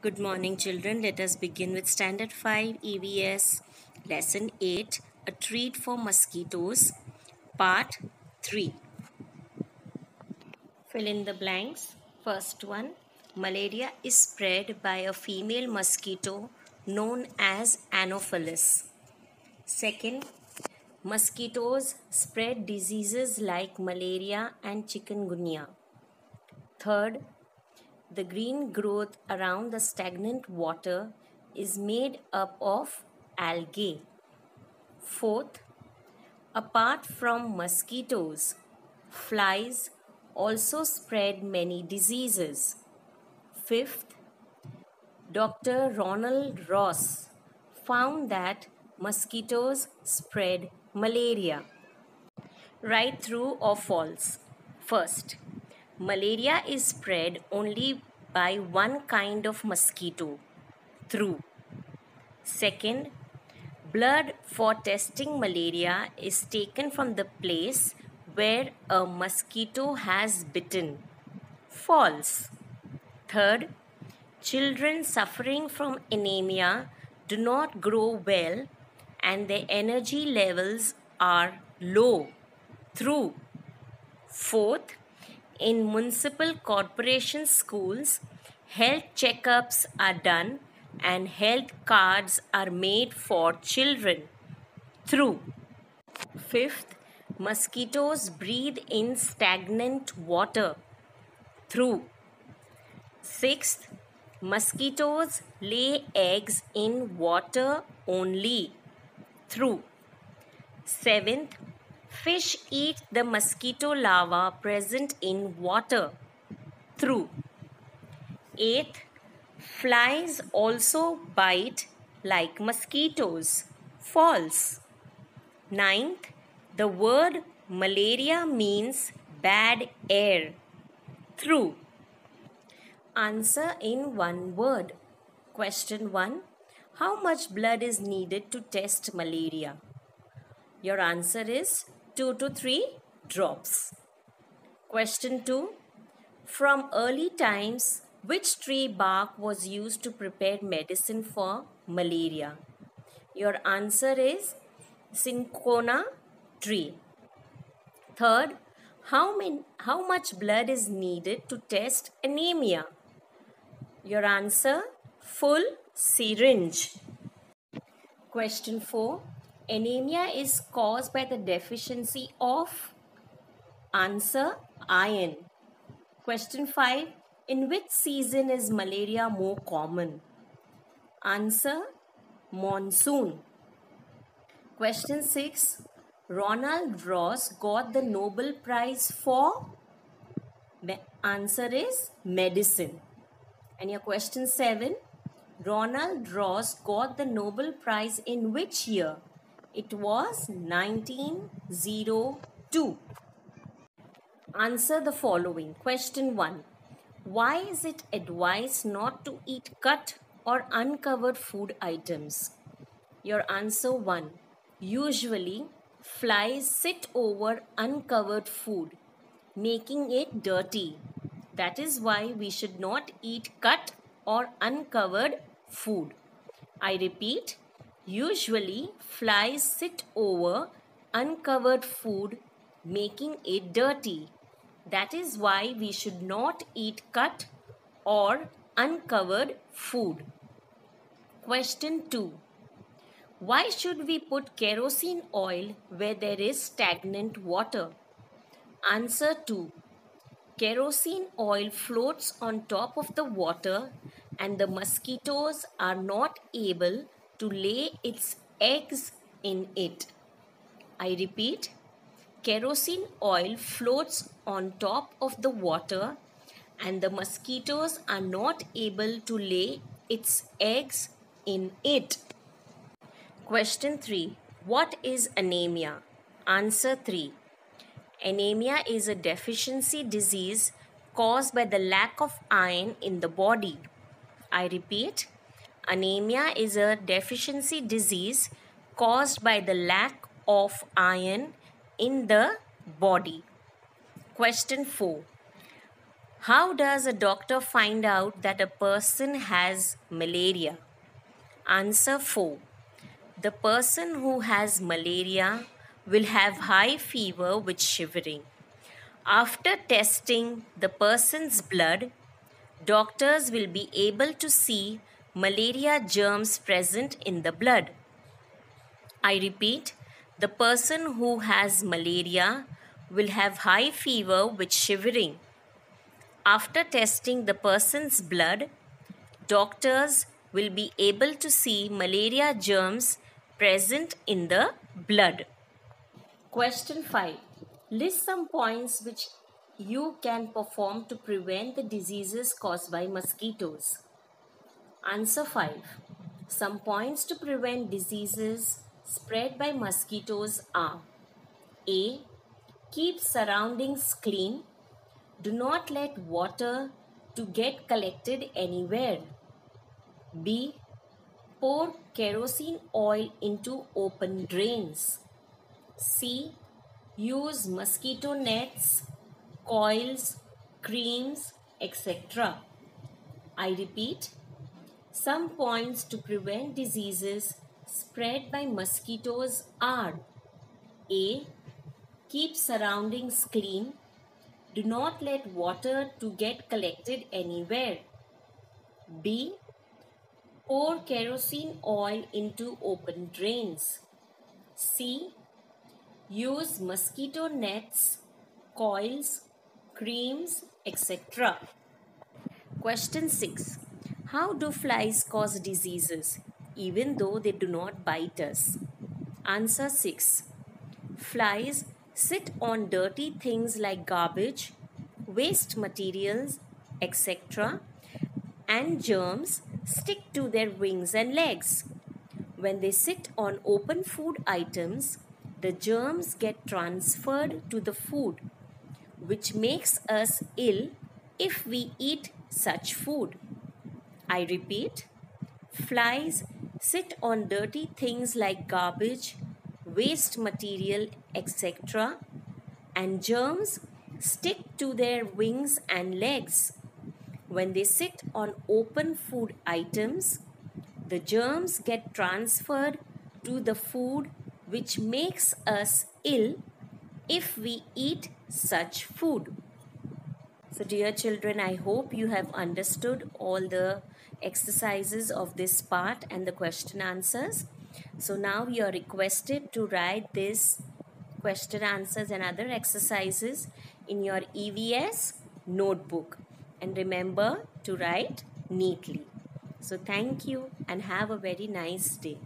Good morning, children. Let us begin with Standard 5 EVS Lesson 8 A Treat for Mosquitoes, Part 3. Fill in the blanks. First one, malaria is spread by a female mosquito known as Anopheles. Second, mosquitoes spread diseases like malaria and chikungunya. Third, the green growth around the stagnant water is made up of algae. Fourth, apart from mosquitoes, flies also spread many diseases. Fifth, Dr. Ronald Ross found that mosquitoes spread malaria. Right, true or false? First, malaria is spread only by one kind of mosquito. True. Second, blood for testing malaria is taken from the place where a mosquito has bitten. False. Third, children suffering from anemia do not grow well and their energy levels are low. True. Fourth, in municipal corporation schools, health checkups are done and health cards are made for children. True. Fifth, mosquitoes breathe in stagnant water. True. Sixth, mosquitoes lay eggs in water only. True. Seventh, fish eat the mosquito larva present in water. True. Eighth, flies also bite like mosquitoes. False. Ninth, the word malaria means bad air. True. Answer in one word. Question 1. How much blood is needed to test malaria? Your answer is 2 to 3 drops. Question 2. From early times, which tree bark was used to prepare medicine for malaria? Your answer is cinchona tree. Third, how much blood is needed to test anemia? Your answer, full syringe. Question 4. Anemia is caused by the deficiency of? Answer, iron. Question 5. In which season is malaria more common? Answer, monsoon. Question 6. Ronald Ross got the Nobel Prize for? Answer is medicine. And your question 7. Ronald Ross got the Nobel Prize in which year? It was 1902. Answer the following. Question 1. Why is it advised not to eat cut or uncovered food items? Your answer 1. Usually, flies sit over uncovered food, making it dirty. That is why we should not eat cut or uncovered food. I repeat, usually flies sit over uncovered food, making it dirty. That is why we should not eat cut or uncovered food. Question 2. Why should we put kerosene oil where there is stagnant water? Answer 2. Kerosene oil floats on top of the water and the mosquitoes are not able to lay its eggs in it. I repeat, kerosene oil floats on top of the water and the mosquitoes are not able to lay its eggs in it. Question 3. What is anemia? Answer 3. Anemia is a deficiency disease caused by the lack of iron in the body. I repeat, anemia is a deficiency disease caused by the lack of iron in the body. Question 4. How does a doctor find out that a person has malaria? Answer 4. The person who has malaria will have high fever with shivering. After testing the person's blood, doctors will be able to see malaria germs present in the blood. I repeat, the person who has malaria will have high fever with shivering. After testing the person's blood, doctors will be able to see malaria germs present in the blood. Question 5. List some points which you can perform to prevent the diseases caused by mosquitoes. Answer 5. Some points to prevent diseases spread by mosquitoes are: A. Keep surroundings clean. Do not let water to get collected anywhere. B. Pour kerosene oil into open drains. C. Use mosquito nets, coils, creams, etc. I repeat, some points to prevent diseases spread by mosquitoes are: A. Keep surroundings clean. Do not let water to get collected anywhere. B. Pour kerosene oil into open drains. C. Use mosquito nets, coils, creams, etc. Question 6. How do flies cause diseases even though they do not bite us? Answer 6. Flies sit on dirty things like garbage, waste materials, etc., and germs stick to their wings and legs. When they sit on open food items, the germs get transferred to the food, which makes us ill if we eat such food. I repeat, flies sit on dirty things like garbage, waste material, etc., and germs stick to their wings and legs. When they sit on open food items, the germs get transferred to the food, which makes us ill if we eat such food. So, dear children, I hope you have understood all the exercises of this part and the question answers. So, now you are requested to write this question answers and other exercises in your EVS notebook. And remember to write neatly. So, thank you and have a very nice day.